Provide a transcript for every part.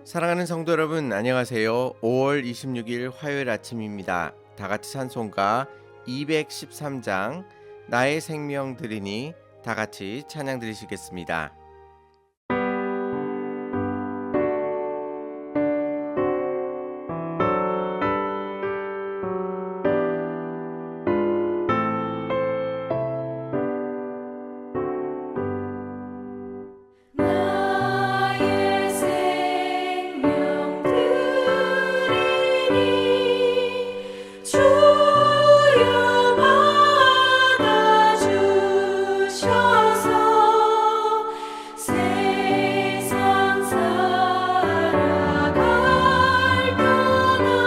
사랑하는 성도 여러분, 안녕하세요. 5월 26일 화요일 아침입니다. 다같이 찬송가 213장 나의 생명 드리니 다같이 찬양 드리시겠습니다. 나의 생명 드리니 주여 받아주셔서 세상 살아갈 동안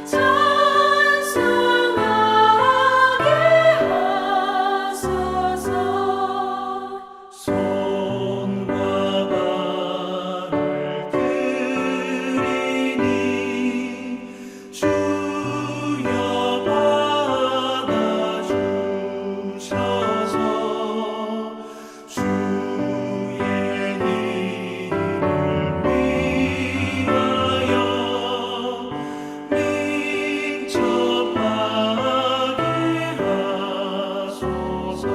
찬송하게 하소서. 손과 발을 들이니 주여 받아주셔서 주의 이름을 위하여 민첩하게 하소서.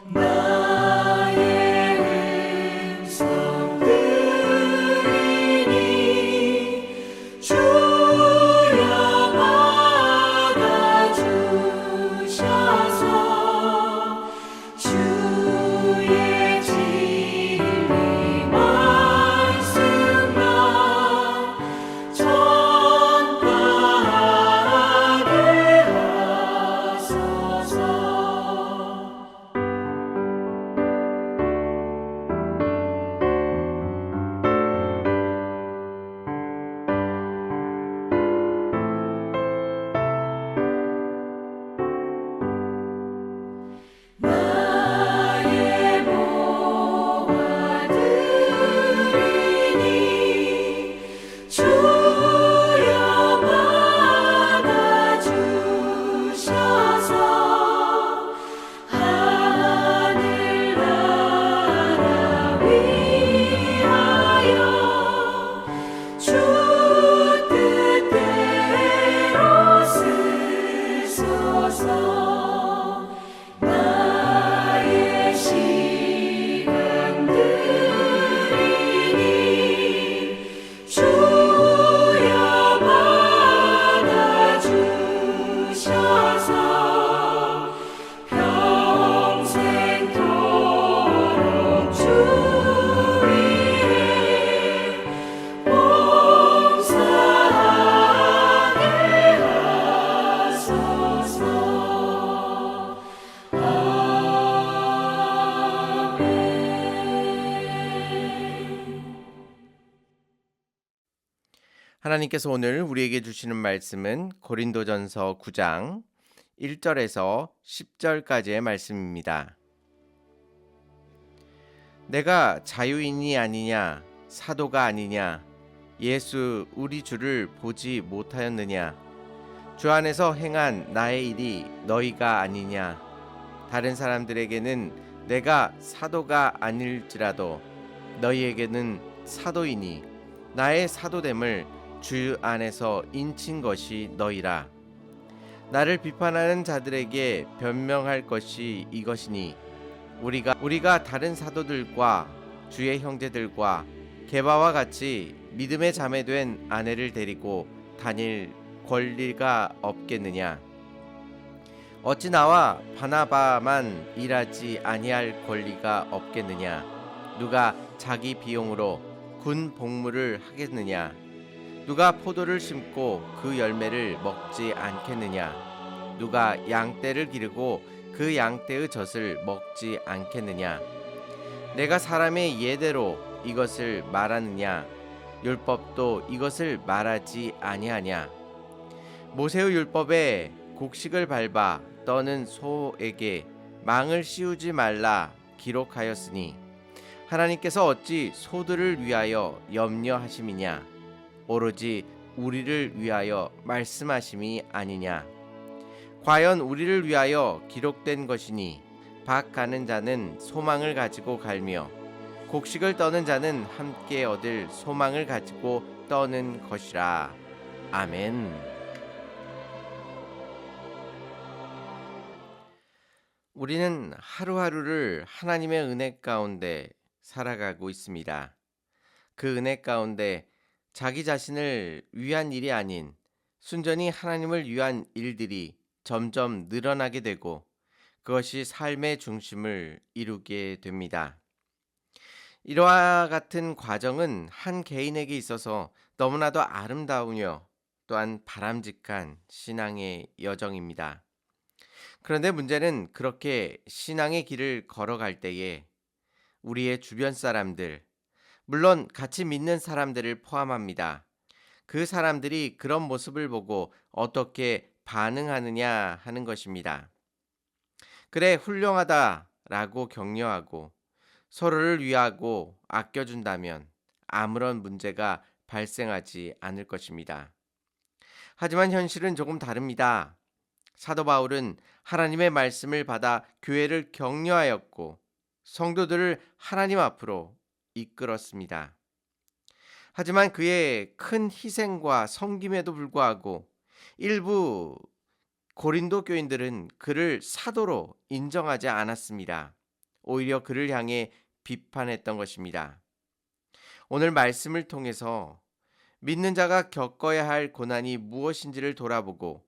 나의 음성 들으니 주여 받아주셔서 주의 진리 말씀만 전파하게 하소서. 나의 모아 들으니 주여 받아주셔서 하늘나라 위하여 주 뜻대로 쓰소서. 나의 시간 드리니 주여 받아주셔서 평생토록 주 위에 봉사하게 하소서. 하나님께서 오늘 우리에게 주시는 말씀은 고린도전서 9장 1절에서 10절까지의 말씀입니다. 내가 자유인이 아니냐, 사도가 아니냐, 예수 우리 주를 보지 못하였느냐, 주 안에서 행한 나의 일이 너희가 아니냐. 다른 사람들에게는 내가 사도가 아닐지라도 너희에게는 사도이니 나의 사도됨을 주 안에서 인친 것이 너희라. 나를 비판하는 자들에게 변명할 것이 이것이니 우리가 다른 사도들과 주의 형제들과 게바와 같이 믿음의 자매된 아내를 데리고 다닐 권리가 없겠느냐. 어찌 나와 바나바만 일하지 아니할 권리가 없겠느냐. 누가 자기 비용으로 군 복무를 하겠느냐. 누가 포도를 심고 그 열매를 먹지 않겠느냐. 누가 양떼를 기르고 그 양떼의 젖을 먹지 않겠느냐. 내가 사람의 예대로 이것을 말하느냐. 율법도 이것을 말하지 아니하냐. 모세의 율법에 곡식을 밟아 떠는 소에게 망을 씌우지 말라 기록하였으니 하나님께서 어찌 소들을 위하여 염려하심이냐. 오로지 우리를 위하여 말씀하심이 아니냐. 과연 우리를 위하여 기록된 것이니 박 가는 자는 소망을 가지고 갈며 곡식을 떠는 자는 함께 얻을 소망을 가지고 떠는 것이라. 아멘. 우리는 하루하루를 하나님의 은혜 가운데 살아가고 있습니다. 그 은혜 가운데 자기 자신을 위한 일이 아닌 순전히 하나님을 위한 일들이 점점 늘어나게 되고 그것이 삶의 중심을 이루게 됩니다. 이와 같은 과정은 한 개인에게 있어서 너무나도 아름다우며 또한 바람직한 신앙의 여정입니다. 그런데 문제는 그렇게 신앙의 길을 걸어갈 때에 우리의 주변 사람들, 물론 같이 믿는 사람들을 포함합니다. 그 사람들이 그런 모습을 보고 어떻게 반응하느냐 하는 것입니다. 그래, 훌륭하다라고 격려하고 서로를 위하고 아껴준다면 아무런 문제가 발생하지 않을 것입니다. 하지만 현실은 조금 다릅니다. 사도 바울은 하나님의 말씀을 받아 교회를 격려하였고 성도들을 하나님 앞으로 이끌었습니다. 하지만 그의 큰 희생과 섬김에도 불구하고 일부 고린도 교인들은 그를 사도로 인정하지 않았습니다. 오히려 그를 향해 비판했던 것입니다. 오늘 말씀을 통해서 믿는 자가 겪어야 할 고난이 무엇인지를 돌아보고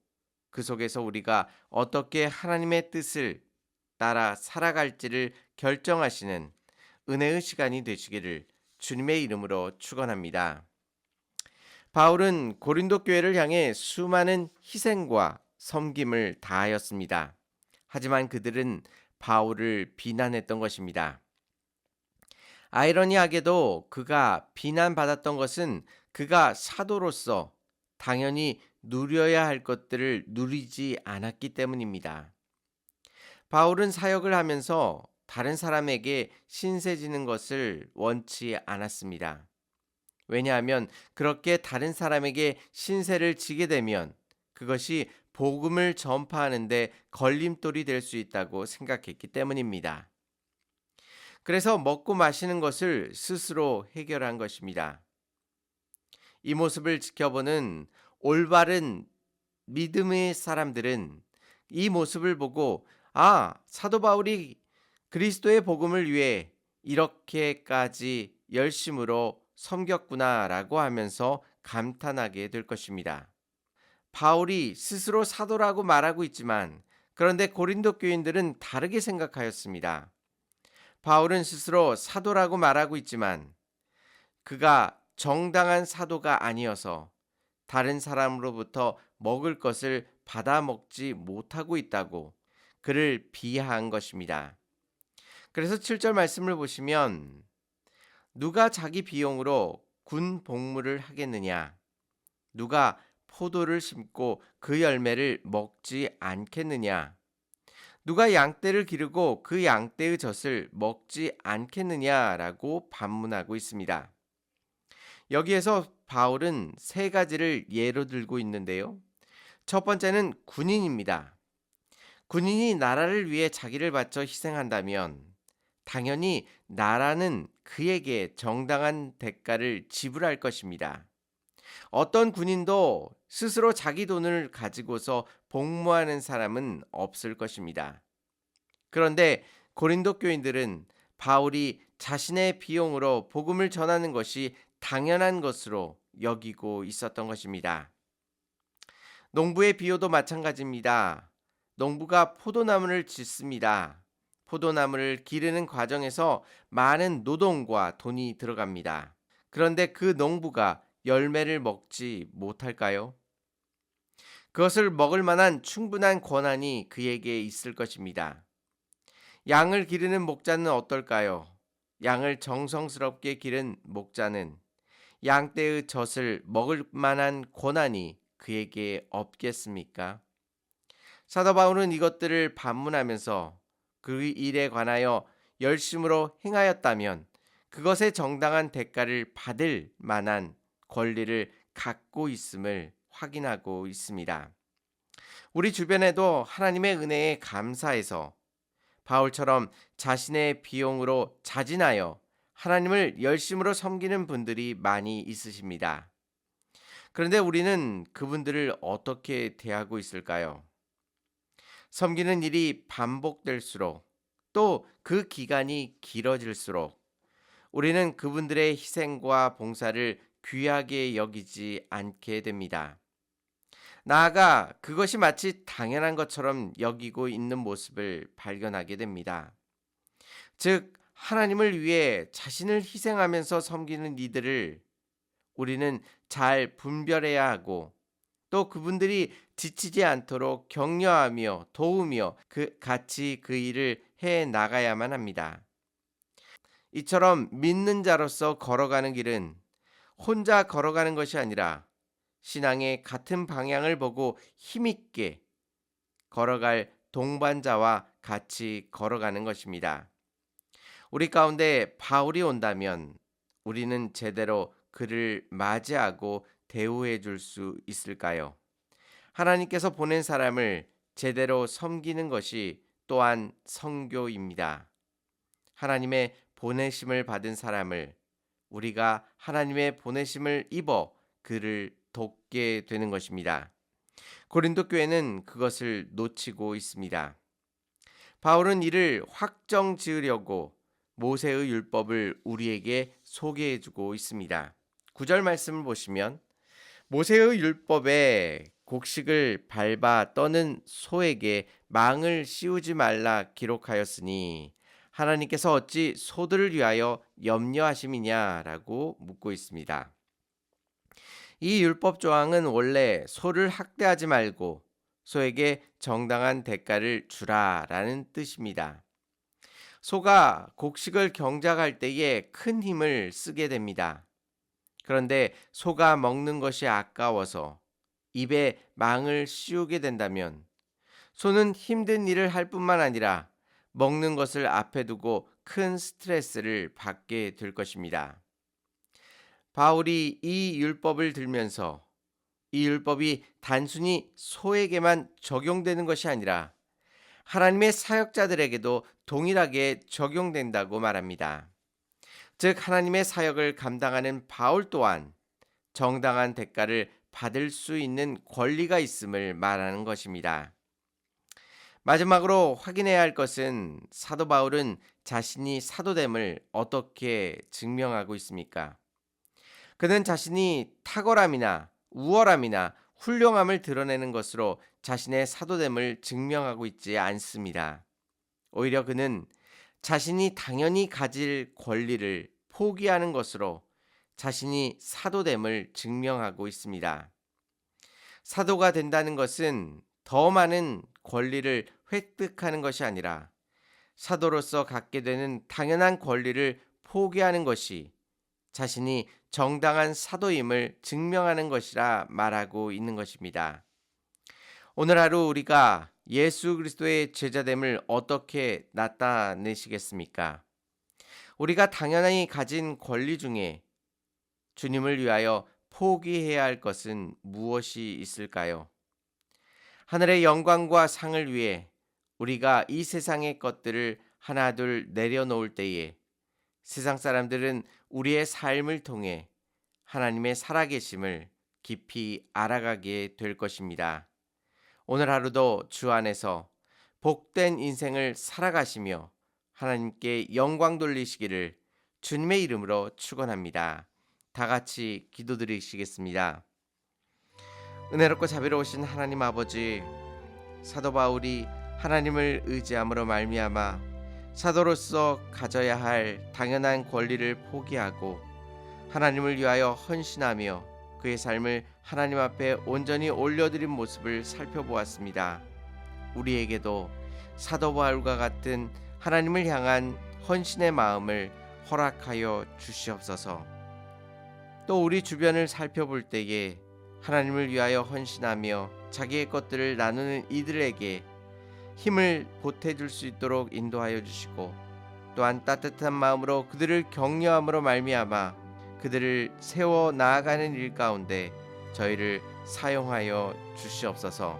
그 속에서 우리가 어떻게 하나님의 뜻을 따라 살아갈지를 결정하시는 은혜의 시간이 되시기를 주님의 이름으로 축원합니다. 바울은 고린도 교회를 향해 수많은 희생과 섬김을 다하였습니다. 하지만 그들은 바울을 비난했던 것입니다. 아이러니하게도 그가 비난받았던 것은 그가 사도로서 당연히 누려야 할 것들을 누리지 않았기 때문입니다. 바울은 사역을 하면서 다른 사람에게 신세 지는 것을 원치 않았습니다. 왜냐하면 그렇게 다른 사람에게 신세를 지게 되면 그것이 복음을 전파하는데 걸림돌이 될 수 있다고 생각했기 때문입니다. 그래서 먹고 마시는 것을 스스로 해결한 것입니다. 이 모습을 지켜보는 올바른 믿음의 사람들은 이 모습을 보고 사도 바울이 그리스도의 복음을 위해 이렇게까지 열심으로 섬겼구나라고 하면서 감탄하게 될 것입니다. 바울이 스스로 사도라고 말하고 있지만 그런데 고린도 교인들은 다르게 생각하였습니다. 바울은 스스로 사도라고 말하고 있지만 그가 정당한 사도가 아니어서 다른 사람으로부터 먹을 것을 받아 먹지 못하고 있다고 그를 비하한 것입니다. 그래서 7절 말씀을 보시면 누가 자기 비용으로 군 복무를 하겠느냐? 누가 포도를 심고 그 열매를 먹지 않겠느냐? 누가 양떼를 기르고 그 양떼의 젖을 먹지 않겠느냐라고 반문하고 있습니다. 여기에서 바울은 세 가지를 예로 들고 있는데요. 첫 번째는 군인입니다. 군인이 나라를 위해 자기를 바쳐 희생한다면 당연히 나라는 그에게 정당한 대가를 지불할 것입니다. 어떤 군인도 스스로 자기 돈을 가지고서 복무하는 사람은 없을 것입니다. 그런데 고린도 교인들은 바울이 자신의 비용으로 복음을 전하는 것이 당연한 것으로 여기고 있었던 것입니다. 농부의 비유도 마찬가지입니다. 농부가 포도나무를 짓습니다. 포도나무를 기르는 과정에서 많은 노동과 돈이 들어갑니다. 그런데 그 농부가 열매를 먹지 못할까요? 그것을 먹을 만한 충분한 권한이 그에게 있을 것입니다. 양을 기르는 목자는 어떨까요? 양을 정성스럽게 기른 목자는 양떼의 젖을 먹을 만한 권한이 그에게 없겠습니까? 사도 바울은 이것들을 반문하면서 그 일에 관하여 열심으로 행하였다면 그것의 정당한 대가를 받을 만한 권리를 갖고 있음을 확인하고 있습니다. 우리 주변에도 하나님의 은혜에 감사해서 바울처럼 자신의 비용으로 자진하여 하나님을 열심으로 섬기는 분들이 많이 있으십니다. 그런데 우리는 그분들을 어떻게 대하고 있을까요? 섬기는 일이 반복될수록 또 그 기간이 길어질수록 우리는 그분들의 희생과 봉사를 귀하게 여기지 않게 됩니다. 나아가 그것이 마치 당연한 것처럼 여기고 있는 모습을 발견하게 됩니다. 즉, 하나님을 위해 자신을 희생하면서 섬기는 이들을 우리는 잘 분별해야 하고 또 그분들이 지치지 않도록 격려하며 도우며 같이 그 일을 해 나가야만 합니다. 이처럼 믿는 자로서 걸어가는 길은 혼자 걸어가는 것이 아니라 신앙의 같은 방향을 보고 힘있게 걸어갈 동반자와 같이 걸어가는 것입니다. 우리 가운데 바울이 온다면 우리는 제대로 그를 맞이하고 대우해 줄 수 있을까요? 하나님께서 보낸 사람을 제대로 섬기는 것이 또한 선교입니다. 하나님의 보내심을 받은 사람을 우리가 하나님의 보내심을 입어 그를 돕게 되는 것입니다. 고린도 교회는 그것을 놓치고 있습니다. 바울은 이를 확정 지으려고 모세의 율법을 우리에게 소개해 주고 있습니다. 9절 말씀을 보시면 모세의 율법에 곡식을 밟아 떠는 소에게 망을 씌우지 말라 기록하였으니 하나님께서 어찌 소들을 위하여 염려하심이냐라고 묻고 있습니다. 이 율법 조항은 원래 소를 학대하지 말고 소에게 정당한 대가를 주라라는 뜻입니다. 소가 곡식을 경작할 때에 큰 힘을 쓰게 됩니다. 그런데 소가 먹는 것이 아까워서 입에 망을 씌우게 된다면 소는 힘든 일을 할 뿐만 아니라 먹는 것을 앞에 두고 큰 스트레스를 받게 될 것입니다. 바울이 이 율법을 들면서 이 율법이 단순히 소에게만 적용되는 것이 아니라 하나님의 사역자들에게도 동일하게 적용된다고 말합니다. 즉 하나님의 사역을 감당하는 바울 또한 정당한 대가를 받을 수 있는 권리가 있음을 말하는 것입니다. 마지막으로 확인해야 할 것은 사도 바울은 자신이 사도됨을 어떻게 증명하고 있습니까? 그는 자신이 탁월함이나 우월함이나 훌륭함을 드러내는 것으로 자신의 사도됨을 증명하고 있지 않습니다. 오히려 그는 자신이 당연히 가질 권리를 포기하는 것으로 자신이 사도됨을 증명하고 있습니다. 사도가 된다는 것은 더 많은 권리를 획득하는 것이 아니라 사도로서 갖게 되는 당연한 권리를 포기하는 것이 자신이 정당한 사도임을 증명하는 것이라 말하고 있는 것입니다. 오늘 하루 우리가 예수 그리스도의 제자됨을 어떻게 나타내시겠습니까? 우리가 당연히 가진 권리 중에 주님을 위하여 포기해야 할 것은 무엇이 있을까요? 하늘의 영광과 상을 위해 우리가 이 세상의 것들을 하나둘 내려놓을 때에 세상 사람들은 우리의 삶을 통해 하나님의 살아계심을 깊이 알아가게 될 것입니다. 오늘 하루도 주 안에서 복된 인생을 살아가시며 하나님께 영광 돌리시기를 주님의 이름으로 축원합니다. 다 같이 기도드리시겠습니다. 은혜롭고 자비로우신 하나님 아버지, 사도 바울이 하나님을 의지함으로 말미암아 사도로서 가져야 할 당연한 권리를 포기하고 하나님을 위하여 헌신하며 그의 삶을 하나님 앞에 온전히 올려드린 모습을 살펴보았습니다. 우리에게도 사도 바울과 같은 하나님을 향한 헌신의 마음을 허락하여 주시옵소서. 또 우리 주변을 살펴볼 때에 하나님을 위하여 헌신하며 자기의 것들을 나누는 이들에게 힘을 보태줄 수 있도록 인도하여 주시고 또한 따뜻한 마음으로 그들을 격려함으로 말미암아 그들을 세워 나아가는 일 가운데 저희를 사용하여 주시옵소서.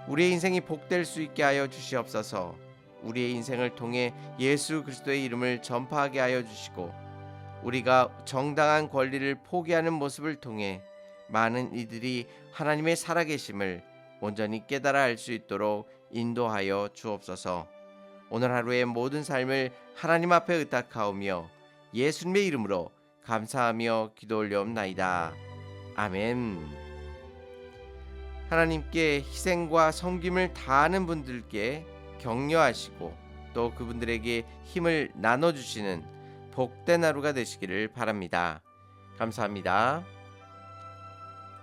우리의 인생이 복될 수 있게 하여 주시옵소서. 우리의 인생을 통해 예수 그리스도의 이름을 전파하게 하여 주시고 우리가 정당한 권리를 포기하는 모습을 통해 많은 이들이 하나님의 살아계심을 온전히 깨달아 알 수 있도록 인도하여 주옵소서. 오늘 하루의 모든 삶을 하나님 앞에 의탁하오며 예수님의 이름으로 감사하며 기도 올려옵나이다. 아멘. 하나님께 희생과 섬김을 다하는 분들께 격려하시고 또 그분들에게 힘을 나눠주시는 복된 하루가 되시기를 바랍니다. 감사합니다.